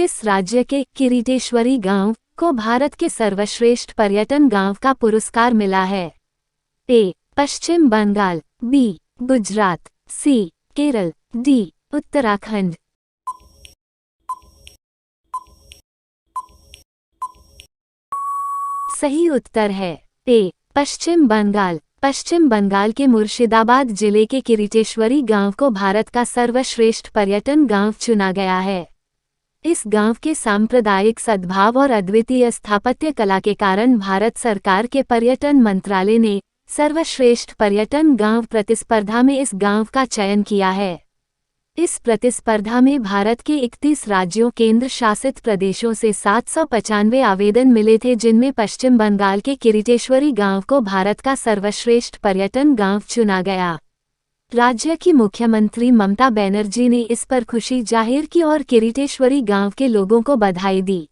किस राज्य के किरीटेश्वरी गांव को भारत के सर्वश्रेष्ठ पर्यटन गांव का पुरस्कार मिला है? ए. पश्चिम बंगाल, बी. गुजरात, सी. केरल, डी. उत्तराखंड। सही उत्तर है ए. पश्चिम बंगाल। पश्चिम बंगाल के मुर्शिदाबाद जिले के किरीटेश्वरी गांव को भारत का सर्वश्रेष्ठ पर्यटन गांव चुना गया है। इस गांव के सांप्रदायिक सद्भाव और अद्वितीय स्थापत्य कला के कारण भारत सरकार के पर्यटन मंत्रालय ने सर्वश्रेष्ठ पर्यटन गांव प्रतिस्पर्धा में इस गांव का चयन किया है। इस प्रतिस्पर्धा में भारत के 31 राज्यों केंद्र शासित प्रदेशों से 795 आवेदन मिले थे, जिनमें पश्चिम बंगाल के किरीटेश्वरी गांव को भारत का सर्वश्रेष्ठ पर्यटन गांव चुना गया। राज्य की मुख्यमंत्री ममता बनर्जी ने इस पर खुशी जाहिर की और किरीटेश्वरी गांव के लोगों को बधाई दी।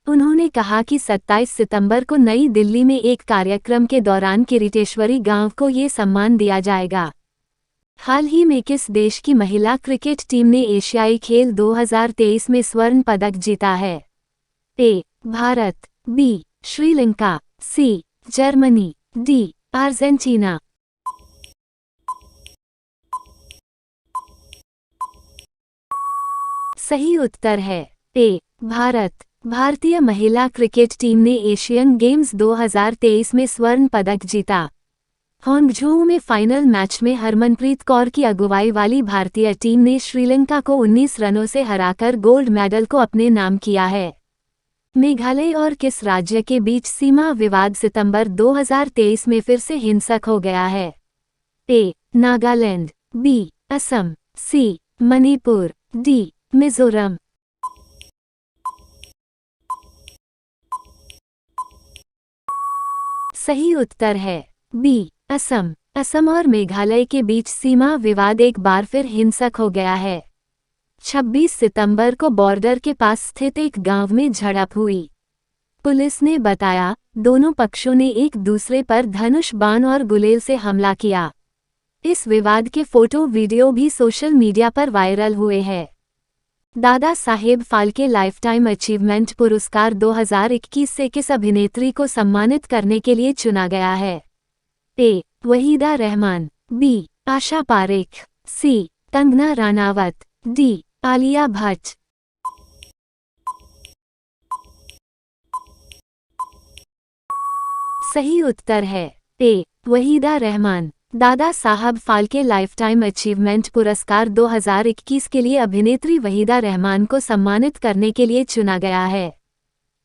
उन्होंने कहा कि 27 सितंबर को नई दिल्ली में एक कार्यक्रम के दौरान किरीटेश्वरी गांव को ये सम्मान दिया जाएगा। हाल ही में किस देश की महिला क्रिकेट टीम ने एशियाई खेल 2023 में स्वर्ण पदक जीता है? A. Bharat, B. Sri Lanka, C. Germany, D. Argentina. सही उत्तर है ए. भारत। भारतीय महिला क्रिकेट टीम ने एशियन गेम्स 2023 में स्वर्ण पदक जीता। हांगझोऊ में फाइनल मैच में हरमनप्रीत कौर की अगुवाई वाली भारतीय टीम ने श्रीलंका को 19 रनों से हराकर गोल्ड मेडल को अपने नाम किया है। मेघालय और किस राज्य के बीच सीमा विवाद सितंबर 2023 में फिर से हिंसक हो गया है? ए. नागालैंड, बी. असम, सी. मणिपुर, डी. मिजोरम। सही उत्तर है बी. असम। असम और मेघालय के बीच सीमा विवाद एक बार फिर हिंसक हो गया है। 26 सितंबर को बॉर्डर के पास स्थित एक गांव में झड़प हुई। पुलिस ने बताया दोनों पक्षों ने एक दूसरे पर धनुष बाण और गुलेल से हमला किया। इस विवाद के फोटो वीडियो भी सोशल मीडिया पर वायरल हुए हैं। दादा साहेब फाल्के लाइफटाइम अचीवमेंट पुरस्कार 2021 से किस अभिनेत्री को सम्मानित करने के लिए चुना गया है? ए. वहीदा रहमान, बी. आशा पारेख, सी. कंगना रानावत, डी. आलिया भट्ट। सही उत्तर है ए. वहीदा रहमान। दादा साहब फाल्के लाइफटाइम अचीवमेंट पुरस्कार 2021 के लिए अभिनेत्री वहीदा रहमान को सम्मानित करने के लिए चुना गया है।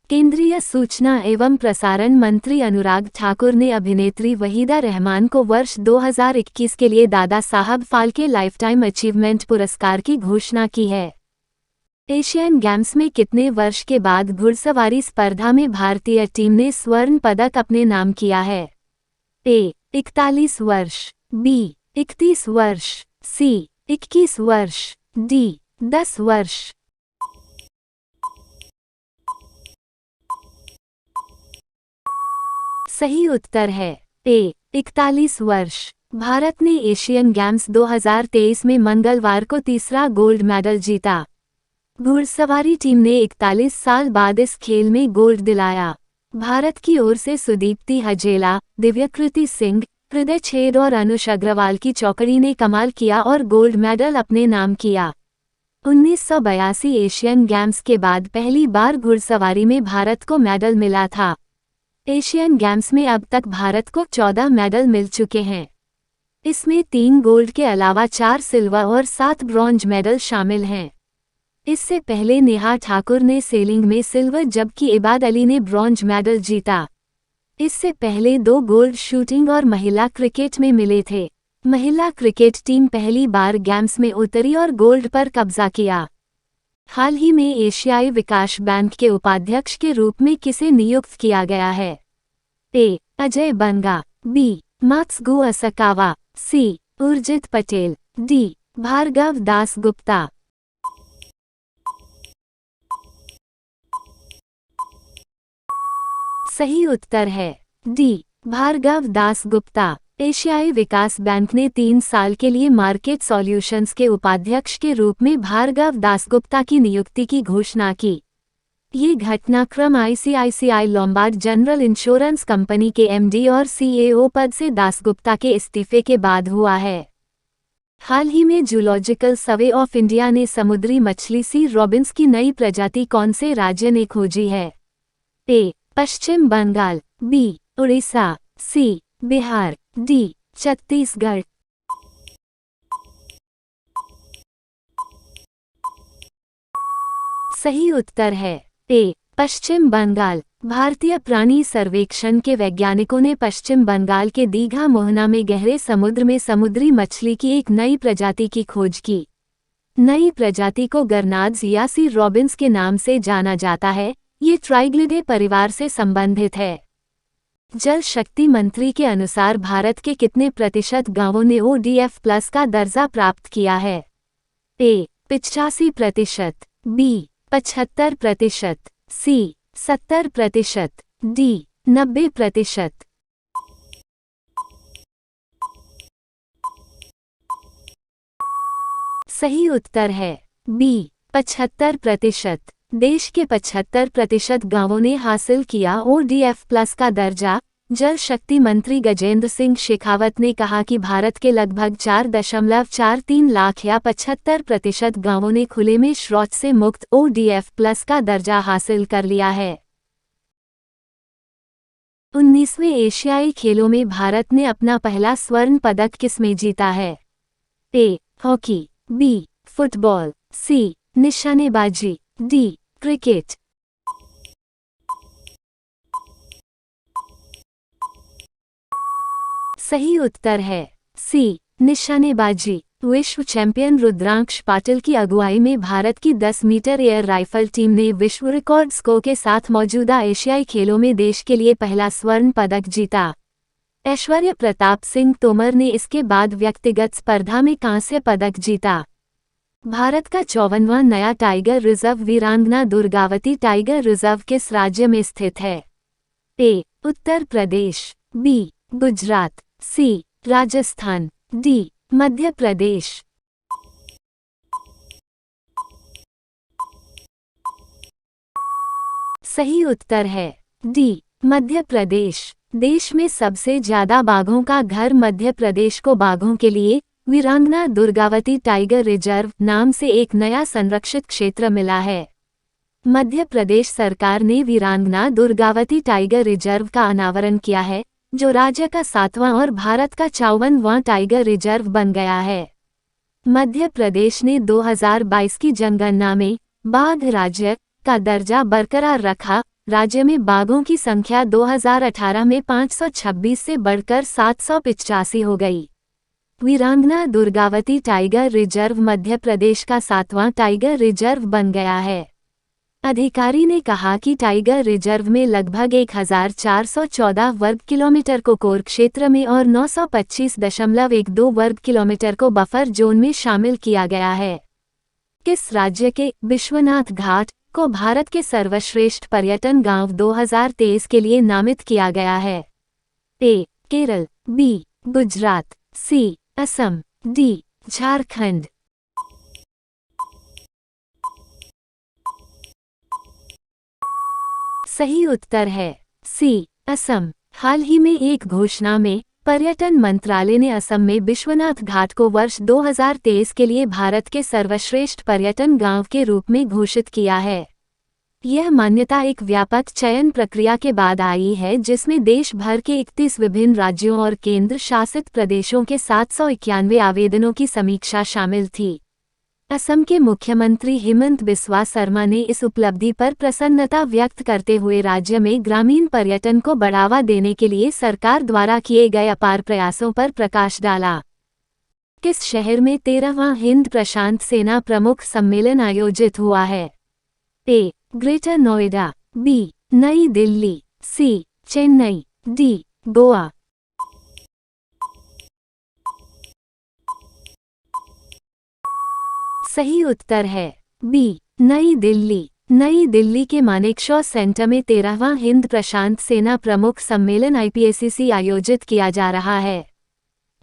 केंद्रीय सूचना एवं प्रसारण मंत्री अनुराग ठाकुर ने अभिनेत्री वहीदा रहमान को वर्ष 2021 के लिए दादा साहब फाल्के लाइफटाइम अचीवमेंट पुरस्कार की घोषणा की है। एशियन गेम्स में कितने वर्ष के बाद घुड़सवारी स्पर्धा में भारतीय टीम ने स्वर्ण पदक अपने नाम किया है? ए. 41 वर्ष, बी. 31 वर्ष, सी. 21 वर्ष, डी. 10 वर्ष। सही उत्तर है ए. 41 वर्ष। भारत ने एशियन गेम्स 2023 में मंगलवार को तीसरा गोल्ड मेडल जीता। घुड़सवारी टीम ने 41 साल बाद इस खेल में गोल्ड दिलाया। भारत की ओर से सुदीप्ति हजेला, दिव्यकृति सिंह, हृदय छेद और अनुष अग्रवाल की चौकड़ी ने कमाल किया और गोल्ड मेडल अपने नाम किया। 1982 एशियन गेम्स के बाद पहली बार घुड़सवारी में भारत को मेडल मिला था। एशियन गेम्स में अब तक भारत को 14 मेडल मिल चुके हैं। इसमें 3 गोल्ड के अलावा 4 सिल्वर और 7 ब्रॉन्ज मेडल शामिल हैं। इससे पहले नेहा ठाकुर ने सेलिंग में सिल्वर जबकि इबाद अली ने ब्रॉन्ज मेडल जीता। इससे पहले 2 गोल्ड शूटिंग और महिला क्रिकेट में मिले थे। महिला क्रिकेट टीम पहली बार गेम्स में उतरी और गोल्ड पर कब्जा किया। हाल ही में एशियाई विकास बैंक के उपाध्यक्ष के रूप में किसे नियुक्त किया गया है? ए. अजय बंगा, बी. मात्सुगु असकावा, सी. उर्जित पटेल, डी. भार्गव दास गुप्ता। सही उत्तर है डी. भार्गव दास गुप्ता। एशियाई विकास बैंक ने 3 साल के लिए मार्केट सॉल्यूशंस के उपाध्यक्ष के रूप में भार्गव दासगुप्ता की नियुक्ति की घोषणा की। ये घटनाक्रम ICICI Lombard general insurance company के एमडी और सीएओ पद से दासगुप्ता के इस्तीफे के बाद हुआ है। हाल ही में जूलॉजिकल सर्वे ऑफ इंडिया ने समुद्री मछली सी रॉबिन्स की नई प्रजाति कौन से राज्य ने खोजी है? ए. पश्चिम बंगाल, बी. उड़ीसा, सी. बिहार, डी. छत्तीसगढ़। सही उत्तर है ए. पश्चिम बंगाल। भारतीय प्राणी सर्वेक्षण के वैज्ञानिकों ने पश्चिम बंगाल के दीघा मोहना में गहरे समुद्र में समुद्री मछली की एक नई प्रजाति की खोज की। नई प्रजाति को गरनाड्स या सी रॉबिन्स के नाम से जाना जाता है। ये ट्राइग्लिडे परिवार से संबंधित है। जल शक्ति मंत्री के अनुसार भारत के कितने प्रतिशत गांवों ने ODF प्लस का दर्जा प्राप्त किया है? ए. 85%, बी. 75%, सी. 70%, डी. 90%। सही उत्तर है बी. 75%। देश के 75% गांवों ने हासिल किया ODF प्लस का दर्जा। जल शक्ति मंत्री गजेंद्र सिंह शेखावत ने कहा कि भारत के लगभग 4.43 लाख या 75% गांवों ने खुले में शौच से मुक्त ODF प्लस का दर्जा हासिल कर लिया है। 19वें एशियाई खेलों में भारत ने अपना पहला स्वर्ण पदक किसमें जीता है? A. Hockey, B. Football, C. निशानेबाजी, डी. क्रिकेट। सही उत्तर है सी. निशानेबाजी। विश्व चैंपियन रुद्रांश पाटिल की अगुवाई में भारत की 10 मीटर एयर राइफल टीम ने विश्व रिकॉर्ड स्कोर के साथ मौजूदा एशियाई खेलों में देश के लिए पहला स्वर्ण पदक जीता। ऐश्वर्य प्रताप सिंह तोमर ने इसके बाद व्यक्तिगत स्पर्धा में कांस्य पदक जीता। भारत का 54वां नया टाइगर रिजर्व वीरांगना दुर्गावती टाइगर रिजर्व किस राज्य में स्थित है? ए. उत्तर प्रदेश, बी. गुजरात, सी. राजस्थान, डी. मध्य प्रदेश। सही उत्तर है डी. मध्य प्रदेश। देश में सबसे ज्यादा बाघों का घर मध्य प्रदेश को बाघों के लिए वीरांगना दुर्गावती टाइगर रिजर्व नाम से एक नया संरक्षित क्षेत्र मिला है। मध्य प्रदेश सरकार ने वीरांगना दुर्गावती टाइगर रिजर्व का अनावरण किया है, जो राज्य का 7वां और भारत का 54वां टाइगर रिजर्व बन गया है। मध्य प्रदेश ने 2022 की जनगणना में बाघ राज्य का दर्जा बरकरार रखा। राज्य में बाघों की संख्या 2018 में 526 से बढ़कर 785 हो गई। वीरांगना दुर्गावती टाइगर रिजर्व मध्य प्रदेश का 7वां टाइगर रिजर्व बन गया है। अधिकारी ने कहा कि टाइगर रिजर्व में लगभग 1414 वर्ग किलोमीटर को कोर क्षेत्र में और 925.12 वर्ग किलोमीटर को बफर जोन में शामिल किया गया है। किस राज्य के विश्वनाथ घाट को भारत के सर्वश्रेष्ठ पर्यटन गांव 2023 के लिए नामित किया गया है? ए. केरल, बी. गुजरात, सी. असम, डी. झारखंड। सही उत्तर है सी. असम। हाल ही में एक घोषणा में पर्यटन मंत्रालय ने असम में विश्वनाथ घाट को वर्ष 2023 के लिए भारत के सर्वश्रेष्ठ पर्यटन गांव के रूप में घोषित किया है। यह मान्यता एक व्यापक चयन प्रक्रिया के बाद आई है, जिसमें देश भर के 31 विभिन्न राज्यों और केंद्र शासित प्रदेशों के 791 आवेदनों की समीक्षा शामिल थी। असम के मुख्यमंत्री हेमंत बिस्वा शर्मा ने इस उपलब्धि पर प्रसन्नता व्यक्त करते हुए राज्य में ग्रामीण पर्यटन को बढ़ावा देने के लिए सरकार द्वारा किए गए अपार प्रयासों पर प्रकाश डाला। किस शहर में 13वां हिंद प्रशांत सेना प्रमुख सम्मेलन आयोजित हुआ है? A. Greater Noida, B. New Delhi, C. Chennai, D. Goa. सही उत्तर है बी. नई दिल्ली। नई दिल्ली के मानेकशॉ सेंटर में 13वां हिंद प्रशांत सेना प्रमुख सम्मेलन IPACC आयोजित किया जा रहा है।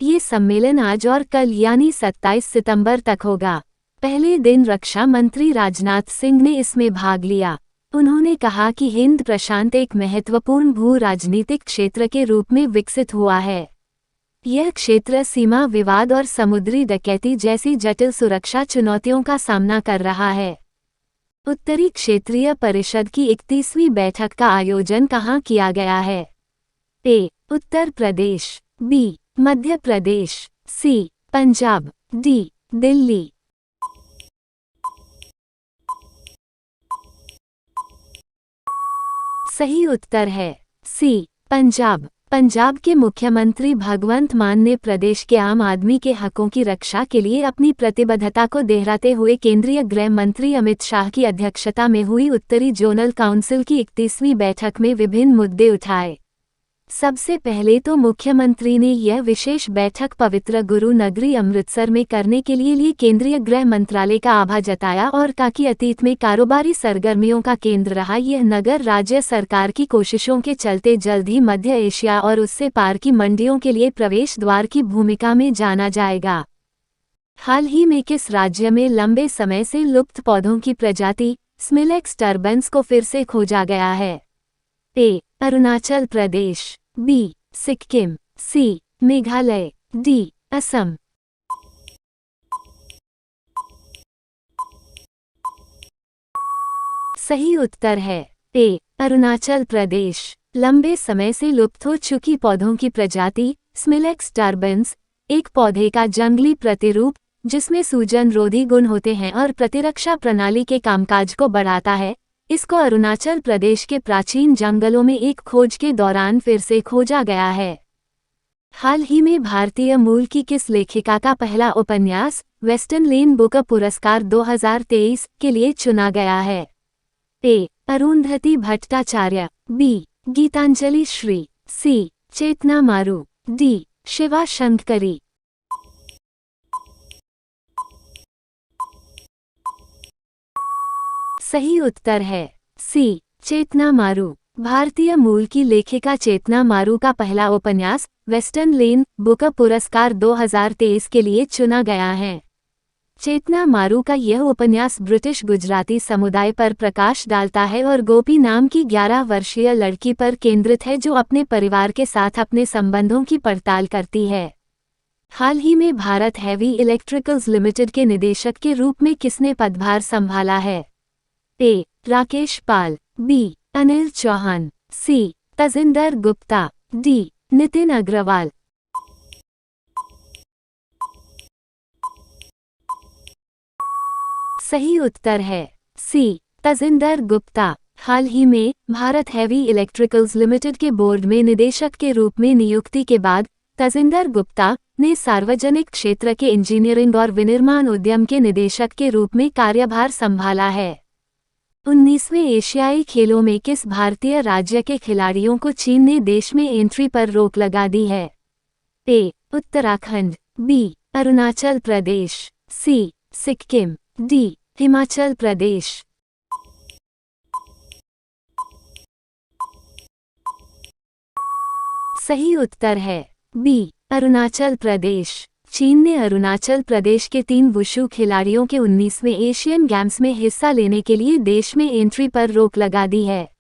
ये सम्मेलन आज और कल यानी 27 सितंबर तक होगा। पहले दिन रक्षा मंत्री राजनाथ सिंह ने इसमें भाग लिया। उन्होंने कहा कि हिंद प्रशांत एक महत्वपूर्ण भू राजनीतिक क्षेत्र के रूप में विकसित हुआ है। यह क्षेत्र सीमा विवाद और समुद्री डकैती जैसी जटिल सुरक्षा चुनौतियों का सामना कर रहा है। उत्तरी क्षेत्रीय परिषद की 31वीं बैठक का आयोजन कहाँ किया गया है? ए. उत्तर प्रदेश, बी. मध्य प्रदेश, सी. पंजाब, डी. दिल्ली। सही उत्तर है सी. पंजाब। पंजाब के मुख्यमंत्री भगवंत मान ने प्रदेश के आम आदमी के हकों की रक्षा के लिए अपनी प्रतिबद्धता को दोहराते हुए केंद्रीय गृह मंत्री अमित शाह की अध्यक्षता में हुई उत्तरी जोनल काउंसिल की 31वीं बैठक में विभिन्न मुद्दे उठाए। सबसे पहले तो मुख्यमंत्री ने यह विशेष बैठक पवित्र गुरु नगरी अमृतसर में करने के लिए केंद्रीय गृह मंत्रालय का आभार जताया और कहा कि अतीत में कारोबारी सरगर्मियों का केंद्र रहा यह नगर राज्य सरकार की कोशिशों के चलते जल्द ही मध्य एशिया और उससे पार की मंडियों के लिए प्रवेश द्वार की भूमिका में जाना जाएगा। हाल ही में किस राज्य में लंबे समय से लुप्त पौधों की प्रजाति स्मिलेक्स टर्बन्स को फिर से खोजा गया है? ए. अरुणाचल प्रदेश, बी. सिक्किम, सी. मेघालय, डी. असम। सही उत्तर है ए. अरुणाचल प्रदेश। लंबे समय से लुप्त हो चुकी पौधों की प्रजाति स्मिलेक्स टर्बन्स एक पौधे का जंगली प्रतिरूप जिसमें सूजन रोधी गुण होते हैं और प्रतिरक्षा प्रणाली के कामकाज को बढ़ाता है, इसको अरुणाचल प्रदेश के प्राचीन जंगलों में एक खोज के दौरान फिर से खोजा गया है। हाल ही में भारतीय मूल की किस लेखिका का पहला उपन्यास वेस्टर्न लेन बुक पुरस्कार 2023 के लिए चुना गया है? ए. अरुंधति भट्टाचार्य, बी. गीतांजलि श्री, सी. चेतना मारू, डी. शिवा शंकरी। सही उत्तर है सी. चेतना मारू। भारतीय मूल की लेखिका चेतना मारू का पहला उपन्यास वेस्टर्न लेन बुक पुरस्कार 2023 के लिए चुना गया है। चेतना मारू का यह उपन्यास ब्रिटिश गुजराती समुदाय पर प्रकाश डालता है और गोपी नाम की 11 वर्षीय लड़की पर केंद्रित है जो अपने परिवार के साथ अपने संबंधों की पड़ताल करती है। हाल ही में भारत हैवी इलेक्ट्रिकल्स लिमिटेड के निदेशक के रूप में किसने पदभार संभाला है? ए. राकेश पाल, बी. अनिल चौहान, सी. तजिंदर गुप्ता, डी. नितिन अग्रवाल। सही उत्तर है सी. तजिंदर गुप्ता। हाल ही में भारत हैवी इलेक्ट्रिकल्स लिमिटेड के बोर्ड में निदेशक के रूप में नियुक्ति के बाद तजिंदर गुप्ता ने सार्वजनिक क्षेत्र के इंजीनियरिंग और विनिर्माण उद्यम के निदेशक के रूप में कार्यभार संभाला है। 19वें एशियाई खेलों में किस भारतीय राज्य के खिलाड़ियों को चीन ने देश में एंट्री पर रोक लगा दी है? ए. उत्तराखंड, बी. अरुणाचल प्रदेश, सी. सिक्किम, डी. हिमाचल प्रदेश। सही उत्तर है बी. अरुणाचल प्रदेश। चीन ने अरुणाचल प्रदेश के 3 वुशु खिलाड़ियों के 19वें एशियन गेम्स में हिस्सा लेने के लिए देश में एंट्री पर रोक लगा दी है।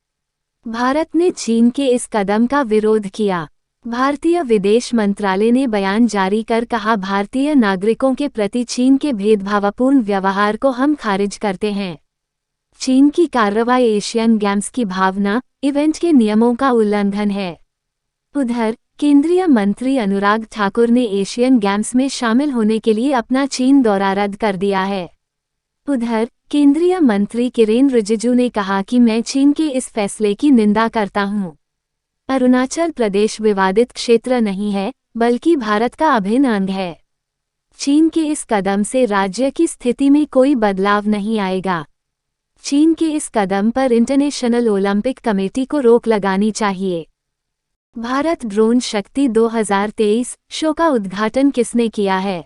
भारत ने चीन के इस कदम का विरोध किया। भारतीय विदेश मंत्रालय ने बयान जारी कर कहा, भारतीय नागरिकों के प्रति चीन के भेदभावपूर्ण व्यवहार को हम खारिज करते हैं। चीन की कार्रवाई एशियन गेम्स की भावना, इवेंट के नियमों का उल्लंघन है। उधर केंद्रीय मंत्री अनुराग ठाकुर ने एशियन गेम्स में शामिल होने के लिए अपना चीन दौरा रद्द कर दिया है। उधर केंद्रीय मंत्री किरेन रिजिजू ने कहा कि मैं चीन के इस फैसले की निंदा करता हूं। अरुणाचल प्रदेश विवादित क्षेत्र नहीं है, बल्कि भारत का अभिन्न अंग है। चीन के इस कदम से राज्य की स्थिति में कोई बदलाव नहीं आएगा। चीन के इस कदम पर इंटरनेशनल ओलंपिक कमेटी को रोक लगानी चाहिए। भारत ड्रोन शक्ति 2023 शो का उद्घाटन किसने किया है?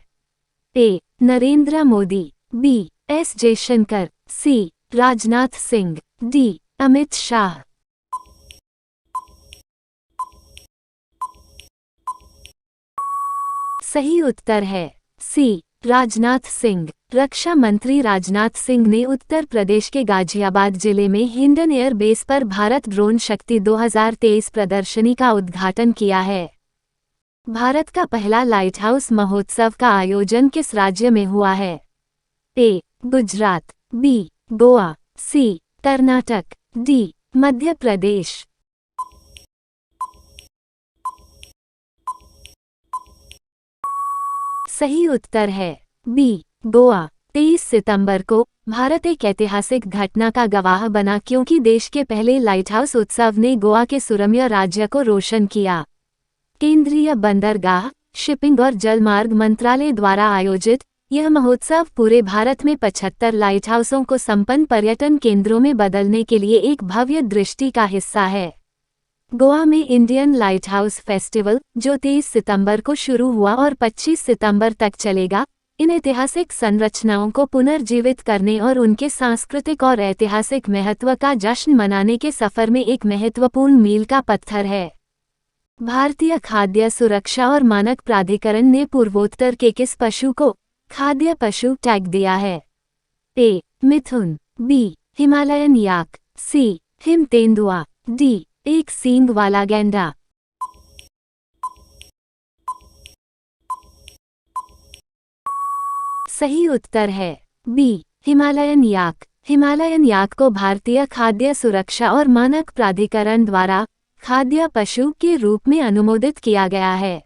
ए. नरेंद्र मोदी, बी. एस जयशंकर, सी. राजनाथ सिंह, डी. अमित शाह। सही उत्तर है सी राजनाथ सिंह। रक्षा मंत्री राजनाथ सिंह ने उत्तर प्रदेश के गाजियाबाद जिले में हिंडन एयर बेस पर भारत ड्रोन शक्ति 2023 प्रदर्शनी का उद्घाटन किया है। भारत का पहला लाइट हाउस महोत्सव का आयोजन किस राज्य में हुआ है? ए गुजरात, बी गोवा, सी कर्नाटक, डी मध्य प्रदेश। सही उत्तर है बी गोवा। 23 सितंबर को भारत एक ऐतिहासिक घटना का गवाह बना क्योंकि देश के पहले लाइट हाउस उत्सव ने गोवा के सुरम्य राज्य को रोशन किया। केंद्रीय बंदरगाह, शिपिंग और जलमार्ग मंत्रालय द्वारा आयोजित यह महोत्सव पूरे भारत में 75 लाइट हाउसों को संपन्न पर्यटन केंद्रों में बदलने के लिए एक भव्य दृष्टि का हिस्सा है। गोवा में इंडियन लाइट हाउस फेस्टिवल, जो 23 सितंबर को शुरू हुआ और 25 सितंबर तक चलेगा, इन ऐतिहासिक संरचनाओं को पुनर्जीवित करने और उनके सांस्कृतिक और ऐतिहासिक महत्व का जश्न मनाने के सफर में एक महत्वपूर्ण मील का पत्थर है। भारतीय खाद्य सुरक्षा और मानक प्राधिकरण ने पूर्वोत्तर के किस पशु को खाद्य पशु टैग दिया है? ए मिथुन, बी हिमालयन याक, सी हिम तेंदुआ, डी एक सींग वाला गैंडा। सही उत्तर है बी हिमालयन याक। हिमालयन याक को भारतीय खाद्य सुरक्षा और मानक प्राधिकरण द्वारा खाद्य पशु के रूप में अनुमोदित किया गया है।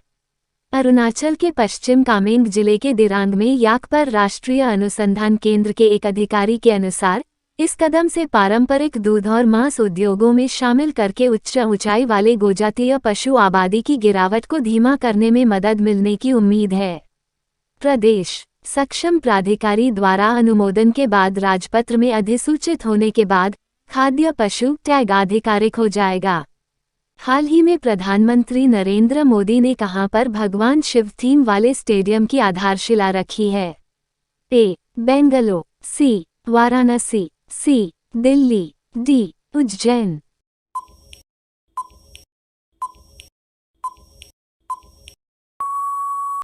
अरुणाचल के पश्चिम कामेंग जिले के दिरांग में याक पर राष्ट्रीय अनुसंधान केंद्र के एक अधिकारी के अनुसार इस कदम से पारंपरिक दूध और मांस उद्योगों में शामिल करके उच्च ऊंचाई वाले गोजातीय पशु आबादी की गिरावट को धीमा करने में मदद मिलने की उम्मीद है। प्रदेश सक्षम प्राधिकारी द्वारा अनुमोदन के बाद राजपत्र में अधिसूचित होने के बाद खाद्य पशु टैग आधिकारिक हो जाएगा। हाल ही में प्रधानमंत्री नरेंद्र मोदी ने कहां पर भगवान शिव थीम वाले स्टेडियम की आधारशिला रखी है? ए बेंगलुरु, सी वाराणसी, सी दिल्ली, डी उज्जैन।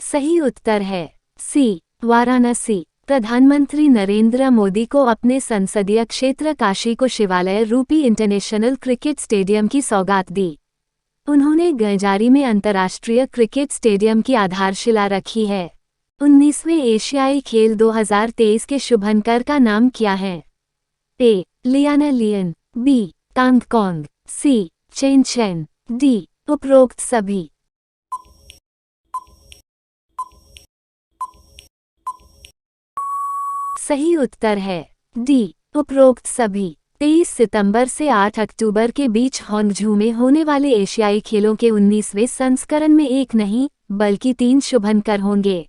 सही उत्तर है सी वाराणसी। प्रधानमंत्री नरेंद्र मोदी को अपने संसदीय क्षेत्र काशी को शिवालय रूपी इंटरनेशनल क्रिकेट स्टेडियम की सौगात दी। उन्होंने गंजारी में अंतर्राष्ट्रीय क्रिकेट स्टेडियम की आधारशिला रखी है। 19वें एशियाई खेल 2023 के शुभंकर का नाम क्या है? ए लियाना लियन, बी कांगकोंग, सी चेनचेन, डी उपरोक्त सभी। सही उत्तर है डी उपरोक्त सभी। 23 सितंबर से 8 अक्टूबर के बीच होंगझू में होने वाले एशियाई खेलों के 19वें संस्करण में एक नहीं बल्कि 3 शुभंकर होंगे।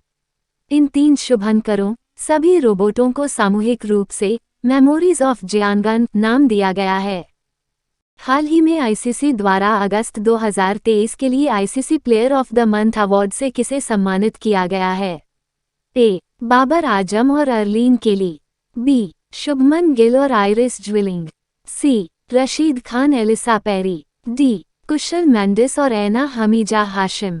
इन 3 शुभंकरों सभी रोबोटों को सामूहिक रूप से मेमोरीज ऑफ जियांगन नाम दिया गया है। हाल ही में आईसीसी द्वारा अगस्त 2023 के लिए ICC player of the month award से किसे सम्मानित किया गया है? ए बाबर आजम और अर्लीन केली, बी शुभमन गिल और Iris Zwilling, C Rashid Khan Alyssa Perry, D Kusal Mendis और ऐना हमीजा हाशिम।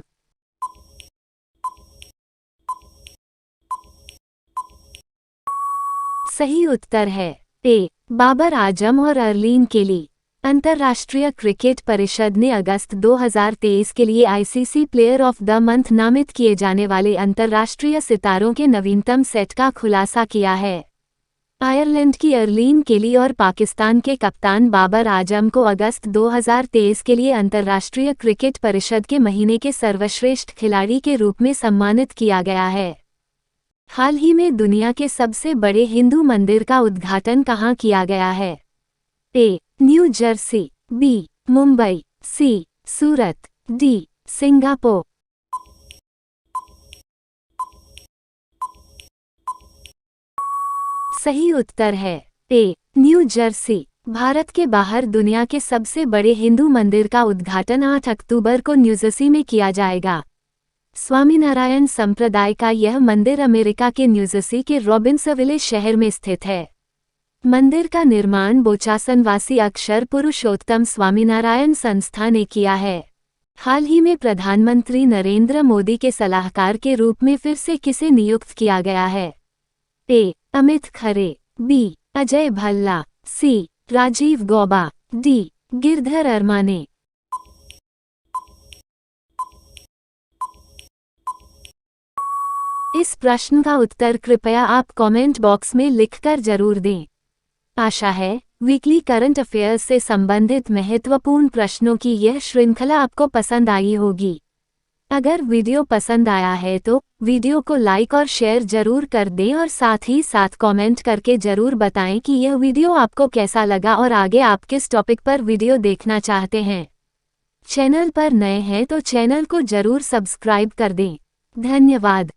सही उत्तर है ए बाबर आजम और अर्लीन केली। अंतर्राष्ट्रीय क्रिकेट परिषद ने अगस्त 2023 के लिए ICC player of the month नामित किए जाने वाले अंतर्राष्ट्रीय सितारों के नवीनतम सेट का खुलासा किया है। आयरलैंड की अर्लीन केली और पाकिस्तान के कप्तान बाबर आजम को अगस्त 2023 के लिए अंतर्राष्ट्रीय क्रिकेट परिषद के महीने के सर्वश्रेष्ठ खिलाड़ी के रूप में सम्मानित किया गया है। हाल ही में दुनिया के सबसे बड़े हिंदू मंदिर का उद्घाटन कहाँ किया गया है? A New Jersey, B Mumbai, C Surat, D Singapore. सही उत्तर है ए न्यू जर्सी। भारत के बाहर दुनिया के सबसे बड़े हिंदू मंदिर का उद्घाटन 8 अक्टूबर को न्यूजर्सी में किया जाएगा। स्वामीनारायण संप्रदाय का यह मंदिर अमेरिका के न्यूजर्सी के रॉबिन्सविले शहर में स्थित है। मंदिर का निर्माण बोचासनवासी अक्षर पुरुषोत्तम स्वामीनारायण संस्था ने किया है। हाल ही में प्रधानमंत्री नरेंद्र मोदी के सलाहकार के रूप में फिर से किसे नियुक्त किया गया है? ए. अमित खरे, बी. अजय भल्ला, सी. राजीव गौबा, डी. गिरधर अरमाने। इस प्रश्न का उत्तर कृपया आप कमेंट बॉक्स में लिखकर जरूर दें। आशा है वीकली करंट अफेयर्स से संबंधित महत्वपूर्ण प्रश्नों की यह श्रृंखला आपको पसंद आई होगी। अगर वीडियो पसंद आया है तो वीडियो को लाइक और शेयर जरूर कर दें और साथ ही साथ कमेंट करके जरूर बताएं कि यह वीडियो आपको कैसा लगा और आगे आप किस टॉपिक पर वीडियो देखना चाहते हैं। चैनल पर नए हैं तो चैनल को जरूर सब्सक्राइब कर दें। धन्यवाद।